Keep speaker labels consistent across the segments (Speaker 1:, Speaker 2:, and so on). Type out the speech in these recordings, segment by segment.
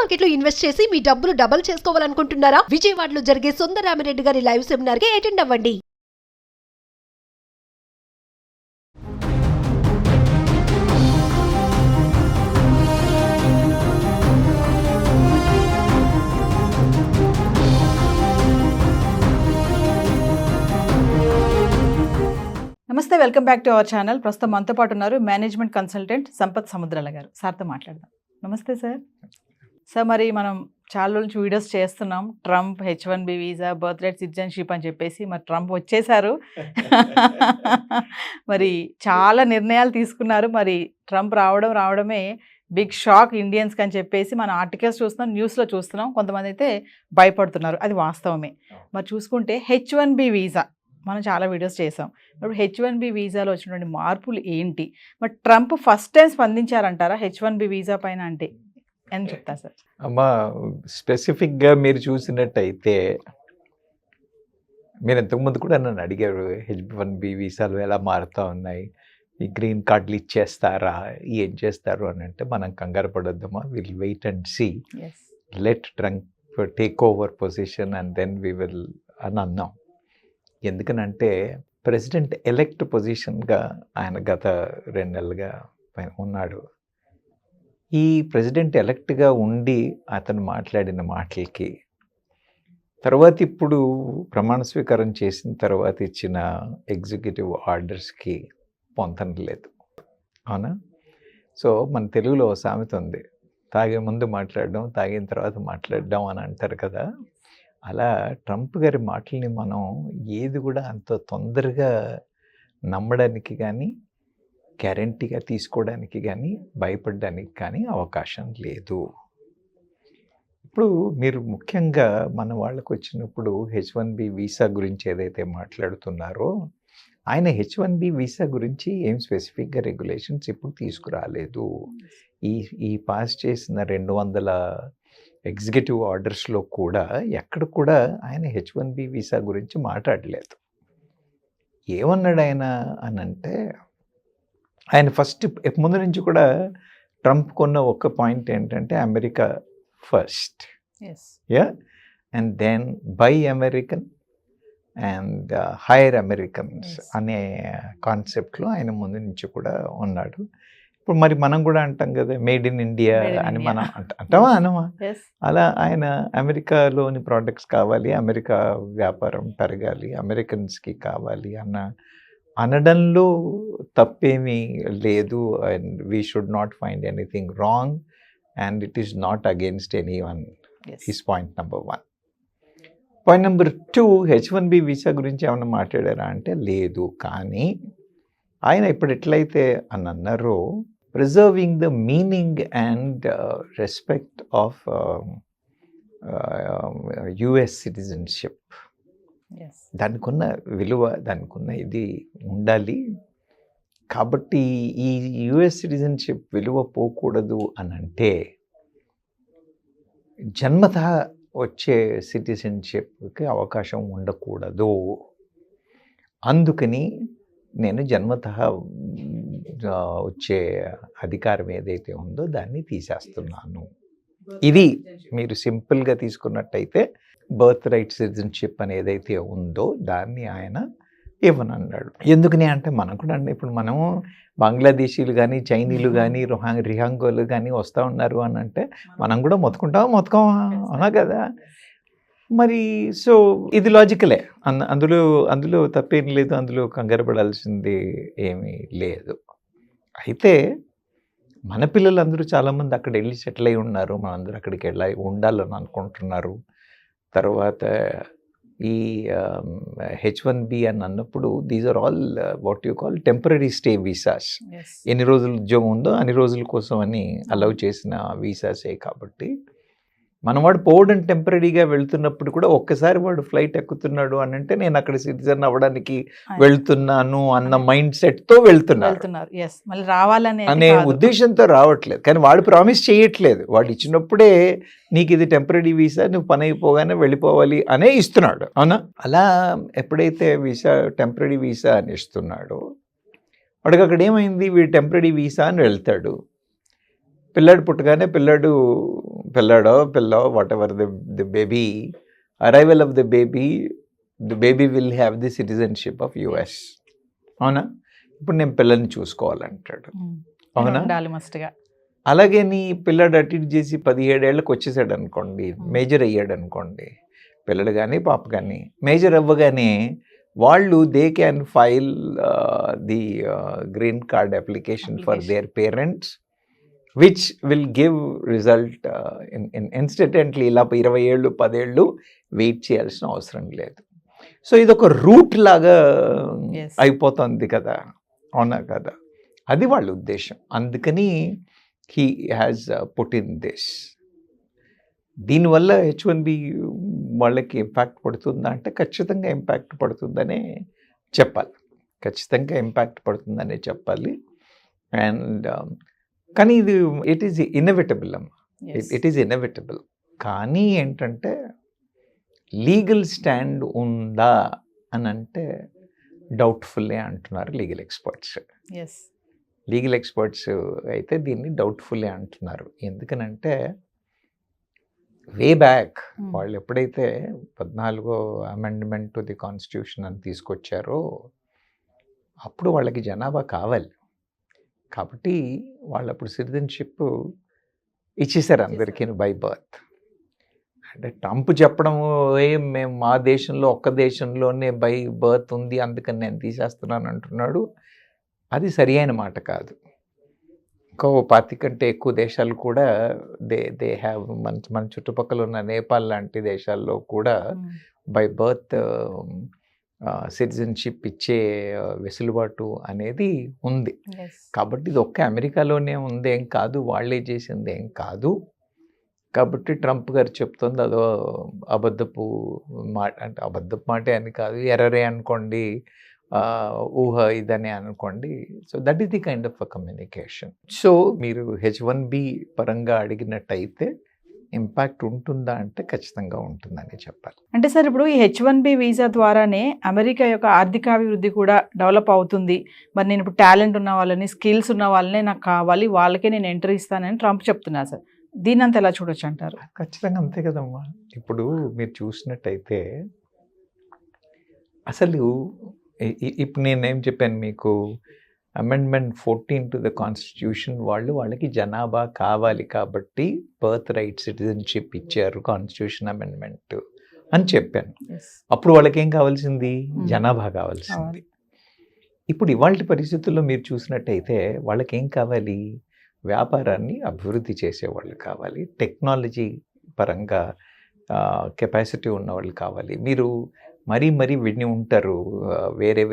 Speaker 1: Market లో invest చేసి మీ డబ్బులు డబుల్ చేసుకోవాలనుకుంటున్నారా? విజయవాడలో జరిగే సుందరరామిరెడ్డి గారి లైవ్ సెమినార్ కి అటెండ్ అవ్వండి.
Speaker 2: నమస్తే, welcome back to our channel. ప్రస్తుతం మనతో పాటు ఉన్నారు మేనేజ్మెంట్ కన్సల్టెంట్ సంపత్ సముద్రాల గారు. సార్తో మాట్లాడదాం. నమస్తే సార్. సార్, మరి మనం చాలా రోజుల నుంచి వీడియోస్ చేస్తున్నాం. Trump H1B visa, birth right citizenship అని చెప్పేసి. మరి ట్రంప్ వచ్చేసారు. మరి చాలా నిర్ణయాలు తీసుకున్నారు. మరి ట్రంప్ రావడమే బిగ్ షాక్ ఇండియన్స్కి అని చెప్పేసి మన ఆర్టికల్స్ చూస్తున్నాం, న్యూస్లో చూస్తున్నాం. కొంతమంది అయితే భయపడుతున్నారు, అది వాస్తవమే. మరి చూసుకుంటే H1B వీసా మనం చాలా వీడియోస్ చేసాం. ఇప్పుడు H1B వీసాలో వచ్చినటువంటి మార్పులు ఏంటి? మరి ట్రంప్ ఫస్ట్ టైం స్పందించారంటారా H1B వీసా పైన? అంటే అని చెప్తారు సార్.
Speaker 3: అమ్మా, స్పెసిఫిక్గా మీరు చూసినట్టయితే, మీరు ఇంతకుముందు కూడా నన్ను అడిగారు H1B వీసాలు ఎలా మారుతూ ఉన్నాయి, ఈ గ్రీన్ కార్డులు ఇచ్చేస్తారా, ఏం చేస్తారు అని. అంటే మనం కంగారు పడొద్దమ్మా, will wait and see, let Trump take over position and then we will అని అన్నాం. ఎందుకనంటే ప్రెసిడెంట్ ఎలెక్ట్ పొజిషన్గా ఆయన గత 2 నెలలుగా ఉన్నాడు. ఈ ప్రెసిడెంట్ ఎలెక్ట్గా ఉండి అతను మాట్లాడిన మాటలకి తర్వాత ఇప్పుడు ప్రమాణ స్వీకారం చేసిన తర్వాత ఇచ్చిన ఎగ్జిక్యూటివ్ ఆర్డర్స్కి పొంతన లేదు, అవునా? సో మన తెలుగులో సామెత ఉంది, తాగే ముందు మాట్లాడడం, తాగిన తర్వాత మాట్లాడడం అని అంటారు కదా. అలా ట్రంప్ గారి మాటల్ని మనం ఏది కూడా అంత తొందరగా నమ్మడానికి కానీ, గ్యారంటీగా తీసుకోవడానికి కానీ, భయపడడానికి కానీ అవకాశం లేదు. ఇప్పుడు మీరు ముఖ్యంగా మన వాళ్ళకు వచ్చినప్పుడు H1B వీసా గురించి ఏదైతే మాట్లాడుతున్నారో, ఆయన H1B వీసా గురించి ఏం స్పెసిఫిక్గా రెగ్యులేషన్స్ ఇప్పుడు తీసుకురాలేదు. ఈ పాస్ చేసిన 200 ఎగ్జిక్యూటివ్ ఆర్డర్స్లో కూడా ఎక్కడ కూడా ఆయన H1B వీసా గురించి మాట్లాడలేదు. ఏమన్నాడు ఆయన అని అంటే, ఆయన ఫస్ట్ ముందు నుంచి కూడా ట్రంప్ కొన్న ఒక పాయింట్ ఏంటంటే America first, and then buy American and hire Americans అనే కాన్సెప్ట్లో ఆయన ముందు నుంచి కూడా ఉన్నాడు. ఇప్పుడు మరి మనం కూడా అంటాం కదా, మేడ్ ఇన్ ఇండియా అని మనం అంటామా అనమా? అలా ఆయన అమెరికాలోని ప్రోడక్ట్స్ కావాలి, అమెరికా వ్యాపారం పెరగాలి, అమెరికన్స్కి కావాలి అనడంలో తప్పేమీ లేదు. And we should not find anything wrong and it is not against any one is point number 1. Point number 2, H1B visa గురించి ఏమైనా మాట్లాడారా అంటే లేదు. కానీ ఆయన ఇప్పుడు ఎట్లయితే అని అన్నారో, preserving the meaning and respect of US citizenship, దానికున్న విలువ, దానికున్న ఇది ఉండాలి. కాబట్టి ఈ US సిటిజన్షిప్ విలువ పోకూడదు అని అంటే జన్మతః వచ్చే సిటిజన్షిప్కి అవకాశం ఉండకూడదు. అందుకని నేను జన్మతః వచ్చే అధికారం ఏదైతే ఉందో దాన్ని తీసేస్తున్నాను. ఇది మీరు సింపుల్గా తీసుకున్నట్టయితే బర్త్ రైట్ సిటిజన్షిప్ అని ఏదైతే ఉందో దాన్ని ఆయన ఇవ్వనన్నాడు. ఎందుకని అంటే మనం కూడా అంటే ఇప్పుడు మనము బంగ్లాదేశీలు కానీ, చైనీలు కానీ, రిహాంగోలు కానీ వస్తూ ఉన్నారు అని అంటే మనం కూడా మొత్తుకోమా అవునా కదా. మరి సో ఇది లాజికలే, అందులో తప్పేం లేదు, అందులో కంగారు పడాల్సింది ఏమీ లేదు. అయితే మన పిల్లలందరూ చాలామంది అక్కడ వెళ్ళి సెటిల్ అయి ఉన్నారు, మనందరూ అక్కడికి వెళ్ళి ఉండాలని అనుకుంటున్నారు. తర్వాత ఈ H1B అని అన్నప్పుడు these are all what you call temporary stay visas. ఎన్ని రోజులు ఉద్యోగం ఉందో అన్ని రోజుల కోసం అని అలౌ చేసిన వీసాసే. కాబట్టి మనవాడు పోవడం టెంపరీగా వెళ్తున్నప్పుడు కూడా ఒక్కసారి వాడు ఫ్లైట్ ఎక్కుతున్నాడు అని అంటే నేను అక్కడ సిటిజన్ అవ్వడానికి వెళ్తున్నాను అన్న మైండ్ సెట్తో వెళ్తున్నారు, అనే ఉద్దేశంతో రావట్లేదు. కానీ వాడు ప్రామిస్ చేయట్లేదు, వాడు ఇచ్చినప్పుడే నీకు ఇది టెంపరీ వీసా, నువ్వు పని అయిపోగానే వెళ్ళిపోవాలి అనే ఇస్తున్నాడు, అవునా? అలా ఎప్పుడైతే వీసా టెంపరీ వీసా అని ఇస్తున్నాడో వాడికి అక్కడ ఏమైంది, వీడు టెంపరీ వీసా అని వెళ్తాడు. పిల్లాడు పుట్టగానే పిల్లాడు pillow what ever the baby arrival of the baby will have the citizenship of US. అవునా? ఇప్పుడు నేను పిల్లల్ని చూసుకోవాలంటాడు. అవునా?
Speaker 2: ఉండాలి మస్ట్గా.
Speaker 3: అలాగే నీ పిల్లడు అటు ఇటు చేసి 17 ఏళ్ళకి వచ్చేసాడు అనుకోండి, మేజర్ అయ్యాడు అనుకోండి, పిల్లడు కానీ పాప కానీ మేజర్ అవ్వగానే వాళ్ళు they can file the green card application for their parents which will give result instantly. ఇలా 20 ఏళ్ళు 10 ఏళ్ళు వెయిట్ చేయాల్సిన అవసరం లేదు. సో ఇది ఒక రూట్ లాగా అయిపోతుంది కదా, అవునా కదా? అది వాళ్ళ ఉద్దేశం. అందుకని he has put in this. దీనివల్ల H1B వాళ్ళకి ఇంపాక్ట్ పడుతుందా అంటే ఖచ్చితంగా ఇంపాక్ట్ పడుతుందనే చెప్పాలి. ఖచ్చితంగా ఇంపాక్ట్ పడుతుందనే చెప్పాలి. అండ్ కానీ ఇది ఇట్ ఈజ్ ఇన్నెవిటబుల్ అమ్మ, ఇట్ ఈజ్ ఇన్నెవిటబుల్. కానీ ఏంటంటే లీగల్ స్టాండ్ ఉందా అని అంటే డౌట్ఫుల్లే అంటున్నారు లీగల్ ఎక్స్పర్ట్స్. లీగల్ ఎక్స్పర్ట్స్ అయితే దీన్ని డౌట్ఫుల్లే అంటున్నారు. ఎందుకనంటే వే బ్యాక్ వాళ్ళు ఎప్పుడైతే 14వ అమెండ్మెంట్ టు ది కాన్స్టిట్యూషన్ అని తీసుకొచ్చారో అప్పుడు వాళ్ళకి జనాభా కావాలి కాబట్టి వాళ్ళు అప్పుడు సిటిజన్షిప్ ఇచ్చేసారు అందరికీ బై బర్త్. అంటే ట్రంప్ చెప్పడము మేము మా దేశంలో ఒక్క దేశంలోనే బై బర్త్ ఉంది అందుకని నేను తీసేస్తున్నాను అంటున్నాడు. అది సరి అయిన మాట కాదు. ఇంకో 25 కంటే ఎక్కువ దేశాలు కూడా దే హ్యావ్ మన చుట్టుపక్కల ఉన్న నేపాల్ లాంటి దేశాల్లో కూడా బై బర్త్ సిటిజన్షిప్ ఇచ్చే వెసులుబాటు అనేది ఉంది. కాబట్టి ఇది ఒక్క అమెరికాలోనే ఉందేం కాదు, వాళ్ళే చేసింది ఏం కాదు. కాబట్టి ట్రంప్ గారు చెప్తుంది అదో అబద్ధపు మాట, అంటే అబద్ధపు మాటే అని కాదు, ఎర్రరే అనుకోండి, ఊహ ఇదని అనుకోండి. So that is the kind of communication. So మీరు H1B పరంగా అడిగినట్టయితే ఇంపాక్ట్ ఉంటుందా అంటే ఖచ్చితంగా ఉంటుందని చెప్పాలి.
Speaker 2: అంటే సార్ ఇప్పుడు ఈ H1B వీసా ద్వారానే అమెరికా యొక్క ఆర్థికాభివృద్ధి కూడా డెవలప్ అవుతుంది. మరి నేను ఇప్పుడు టాలెంట్ ఉన్న వాళ్ళని, స్కిల్స్ ఉన్న వాళ్ళనే నాకు కావాలి, వాళ్ళకే నేను ఎంట్రీ ఇస్తానని ట్రంప్ చెప్తున్నారు సార్. దీన్ని అంతా ఎలా చూడొచ్చు అంటారు?
Speaker 3: ఖచ్చితంగా అంతే కదమ్మా. ఇప్పుడు మీరు చూసినట్టయితే అసలు ఇప్పుడు నేనేం చెప్పాను మీకు, అమెండ్మెంట్ 14 టు ద కాన్స్టిట్యూషన్ వాళ్ళకి జనాభా కావాలి కాబట్టి బర్త్ రైట్ సిటిజన్షిప్ ఇచ్చారు కాన్స్టిట్యూషన్ అమెండ్మెంట్ అని చెప్పాను. అప్పుడు వాళ్ళకి ఏం కావాల్సింది? జనాభా కావాల్సింది. ఇప్పుడు ఇవాళ పరిస్థితుల్లో మీరు చూసినట్టయితే వాళ్ళకి ఏం కావాలి? వ్యాపారాన్ని అభివృద్ధి చేసేవాళ్ళు కావాలి, టెక్నాలజీ పరంగా కెపాసిటీ ఉన్నవాళ్ళు కావాలి. మీరు మరీ విని ఉంటారు వేరే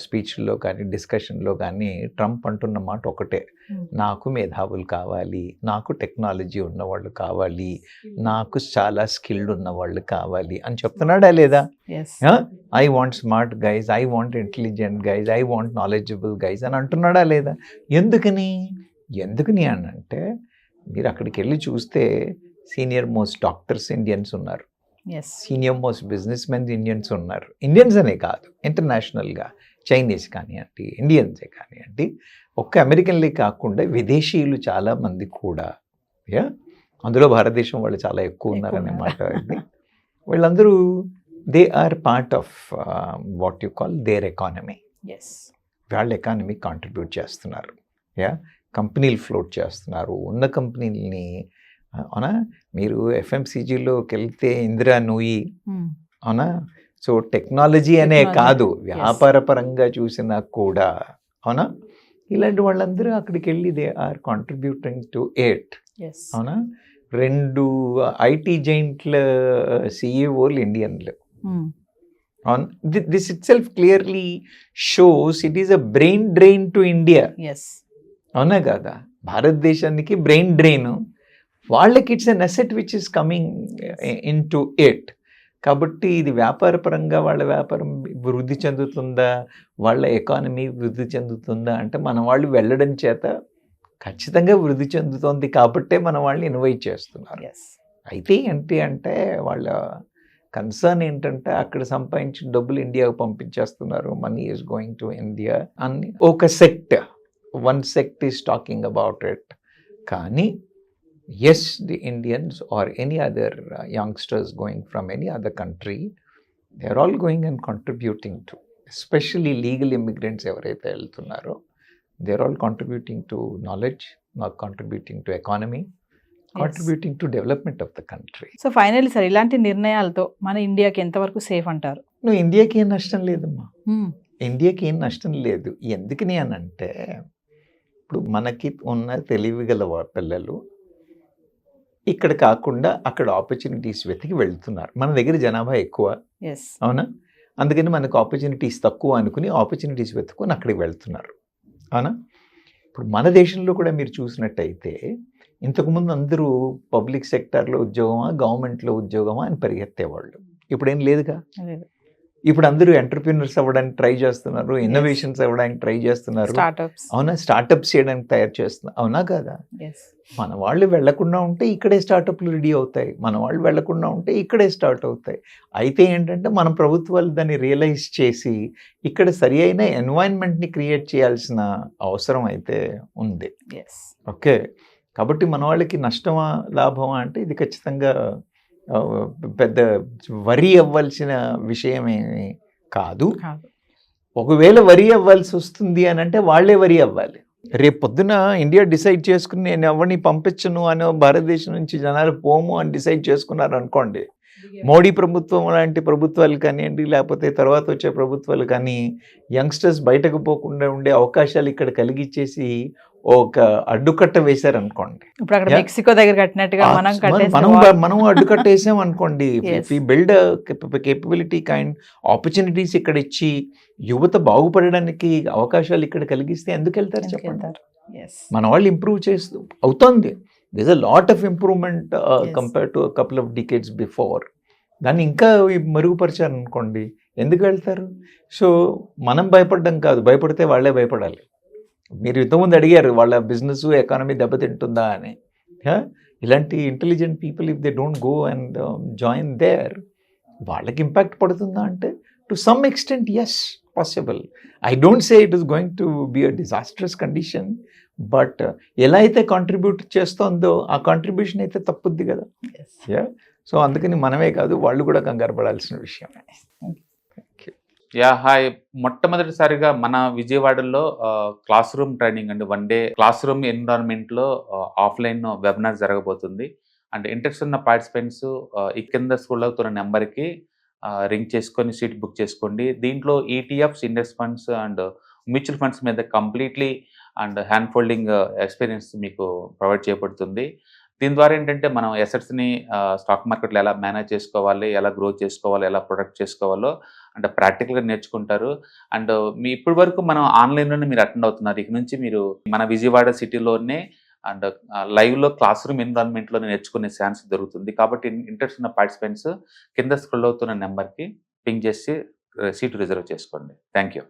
Speaker 3: స్పీచ్లో కానీ డిస్కషన్లో కానీ ట్రంప్ అంటున్న మాట ఒకటే, నాకు మేధావులు కావాలి, నాకు టెక్నాలజీ ఉన్నవాళ్ళు కావాలి, నాకు చాలా స్కిల్డ్ ఉన్నవాళ్ళు కావాలి అని చెప్తున్నాడా లేదా? I want smart guys, I want intelligent guys, I want knowledgeable guys అని అంటున్నాడా లేదా? ఎందుకని అని అంటే మీరు అక్కడికి వెళ్ళి చూస్తే సీనియర్ మోస్ట్ డాక్టర్స్ ఇండియన్స్ ఉన్నారు, senior most business men Indians ఉన్నారు. ఇండియన్స్ అనే కాదు, ఇంటర్నేషనల్గా చైనీస్ కానివ్వండి, ఇండియన్సే కానివ్వండి, ఒక్క అమెరికన్లే కాకుండా విదేశీయులు చాలామంది కూడా, అందులో భారతదేశం వాళ్ళు చాలా ఎక్కువ ఉన్నారన్నమాట. వీళ్ళందరూ they are part of what you call their economy. వాళ్ళ ఎకానమీ కాంట్రిబ్యూట్ చేస్తున్నారు, కంపెనీలు ఫ్లోట్ చేస్తున్నారు. ఉన్న కంపెనీలని అవునా, మీరు FMCGలోకి వెళ్తే ఇందిరా నూయి అవునా. సో టెక్నాలజీ అనే కాదు, వ్యాపార పరంగా చూసినా కూడా అవునా, ఇలాంటి వాళ్ళందరూ అక్కడికి వెళ్ళి they are contributing to it. అవునా, 2 IT జైంట్ల CEOలు ఇండియన్లు. అవును, this itself clearly shows it is a brain drain to India. అవునా కదా, భారతదేశానికి బ్రెయిన్ డ్రెయిన్, వాళ్ళకి it's an asset which is coming into it. కాబట్టి ఇది వ్యాపార పరంగా వాళ్ళ వ్యాపారం వృద్ధి చెందుతుందా, వాళ్ళ ఎకానమీ వృద్ధి చెందుతుందా అంటే మన వాళ్ళు వెళ్ళడం చేత ఖచ్చితంగా వృద్ధి చెందుతుంది. కాబట్టే మన వాళ్ళని ఇన్వైట్ చేస్తున్నారు. అయితే ఏంటి అంటే వాళ్ళ కన్సర్న్ ఏంటంటే అక్కడ సంపాదించిన డబ్బులు ఇండియాకు పంపించేస్తున్నారు, money is going to India అని ఒక sect, 1 sect is talking about it. కానీ yes, the Indians or any other youngsters going from any other country, they're all going and contributing to, especially legal immigrants ఎవరైతే వెళ్తున్నారో, they're all contributing to knowledge, not contributing to economy, contributing to development of the country.
Speaker 2: So finally sir ఇలాంటి నిర్ణయాలతో మన ఇండియాకి ఎంతవరకు safe అంటారు?
Speaker 3: నువ్వు ఇండియాకి ఏం నష్టం లేదమ్మా, ఇండియాకి ఏం నష్టం లేదు. ఎందుకని అని అంటే, ఇప్పుడు మనకి ఉన్న తెలివిగల పిల్లలు ఇక్కడ కాకుండా అక్కడ ఆపర్చునిటీస్ వెతికి వెళ్తున్నారు. మన దగ్గర జనాభా ఎక్కువ,
Speaker 2: ఎస్
Speaker 3: అవునా? అందుకని మనకు ఆపర్చునిటీస్ తక్కువ అనుకుని ఆపర్చునిటీస్ వెతుకొని అక్కడికి వెళ్తున్నారు, అవునా? ఇప్పుడు మన దేశంలో కూడా మీరు చూసినట్టయితే ఇంతకుముందు అందరూ పబ్లిక్ సెక్టార్లో ఉద్యోగమా గవర్నమెంట్లో ఉద్యోగమా అని పరిగెత్తేవాళ్ళు. ఇప్పుడేం లేదుగా. ఇప్పుడు అందరూ ఎంటర్ప్రీనర్స్ అవ్వడానికి ట్రై చేస్తున్నారు, ఇన్నోవేషన్స్ అవ్వడానికి ట్రై చేస్తున్నారు, అవునా? స్టార్టప్స్ చేయడానికి తయారు చేస్తున్నారు, అవునా కదా? మన వాళ్ళు వెళ్లకుండా ఉంటే ఇక్కడే స్టార్టప్లు రెడీ అవుతాయి, మన వాళ్ళు వెళ్లకుండా ఉంటే ఇక్కడే స్టార్ట్ అవుతాయి. అయితే ఏంటంటే మన ప్రభుత్వాలు దాన్ని రియలైజ్ చేసి ఇక్కడ సరి అయిన ఎన్వైరన్మెంట్ని క్రియేట్ చేయాల్సిన అవసరం అయితే ఉంది. ఓకే, కాబట్టి మన వాళ్ళకి నష్టమా లాభమా అంటే ఇది ఖచ్చితంగా పెద్ద వరి అవ్వాల్సిన విషయమేమి కాదు. ఒకవేళ వరి అవ్వాల్సి వస్తుంది అని అంటే వాళ్ళే వరి అవ్వాలి. రేపు పొద్దున ఇండియా డిసైడ్ చేసుకుని నేను ఎవరిని పంపించను అని భారతదేశం నుంచి జనాలు పోము అని డిసైడ్ చేసుకున్నారు అనుకోండి, మోడీ ప్రభుత్వం లాంటి ప్రభుత్వాలు కానివ్వండి, లేకపోతే తర్వాత వచ్చే ప్రభుత్వాలు కానీ యంగ్స్టర్స్ బయటకు పోకుండా ఉండే అవకాశాలు ఇక్కడ కలిగించేసి ఒక అడ్డుకట్ట వేశారు అనుకోండి.
Speaker 2: ఇప్పుడు అక్కడ మెక్సికో దగ్గర కట్టినట్టుగా
Speaker 3: మనం అడ్డుకట్ట వేసాం అనుకోండి. బిల్డ్ కేపబిలిటీ కైండ్ ఆపర్చునిటీస్ ఇక్కడ ఇచ్చి యువత బాగుపడడానికి అవకాశాలు ఇక్కడ కలిగిస్తే ఎందుకు వెళ్తారు చెప్పండి? మన వాళ్ళు ఇంప్రూవ్ చేస్తూ అవుతుంది. This a lot of improvement compare to couple of decades before. దాన్ని ఇంకా మెరుగుపరిచారు అనుకోండి, ఎందుకు వెళ్తారు? సో మనం భయపడడం కాదు, భయపడితే వాళ్ళే భయపడాలి. మీరు ఇంతకుముందు అడిగారు వాళ్ళ బిజినెస్ ఎకానమీ దెబ్బతింటుందా అని. ఇలాంటి intelligent people if they don't go and join there, వాళ్ళకి ఇంపాక్ట్ పడుతుందా అంటే to some extent yes, possible. I don't say it is going to be a disastrous condition, but ఎలా అయితే కాంట్రిబ్యూట్ చేస్తుందో ఆ కాంట్రిబ్యూషన్ అయితే తప్పుద్ది కదా. సో అందుకని మనమే కాదు వాళ్ళు కూడా కంగారు పడాల్సిన విషయం.
Speaker 4: హాయ్, మొట్టమొదటిసారిగా మన విజయవాడలో క్లాస్ రూమ్ ట్రైనింగ్ అండి, 1 డే క్లాస్ రూమ్ ఎన్విరాన్మెంట్లో ఆఫ్లైన్ వెబినార్ జరగబోతుంది. అండ్ ఇంట్రెస్ట్ ఉన్న పార్టిసిపెంట్స్ ఈ కింద స్క్రోల్ అవుతున్న నెంబర్కి రింగ్ చేసుకొని సీట్ బుక్ చేసుకోండి. దీంట్లో ETFs, index funds and mutual funds మీద completely and hand holding experience మీకు ప్రొవైడ్ చేయబడుతుంది. దీని ద్వారా ఏంటంటే మనం ఎసెట్స్ని స్టాక్ మార్కెట్లో ఎలా మేనేజ్ చేసుకోవాలి, ఎలా గ్రో చేసుకోవాలి, ఎలా ప్రొడక్ట్ చేసుకోవాలో అంటే ప్రాక్టికల్గా నేర్చుకుంటారు. అండ్ మీ ఇప్పటి వరకు మనం ఆన్లైన్లోనే మీరు అటెండ్ అవుతున్నారు. ఇక నుంచి మీరు మన విజయవాడ సిటీలోనే అండ్ లైవ్లో క్లాస్ రూమ్ ఎన్విరాన్మెంట్లోనే నేర్చుకునే ఛాన్స్ దొరుకుతుంది. కాబట్టి ఇంట్రెస్ట్ ఉన్న పార్టిసిపెంట్స్ కింద స్క్రోల్ అవుతున్న నెంబర్కి పింగ్ చేసి సీటు రిజర్వ్ చేసుకోండి. Thank you.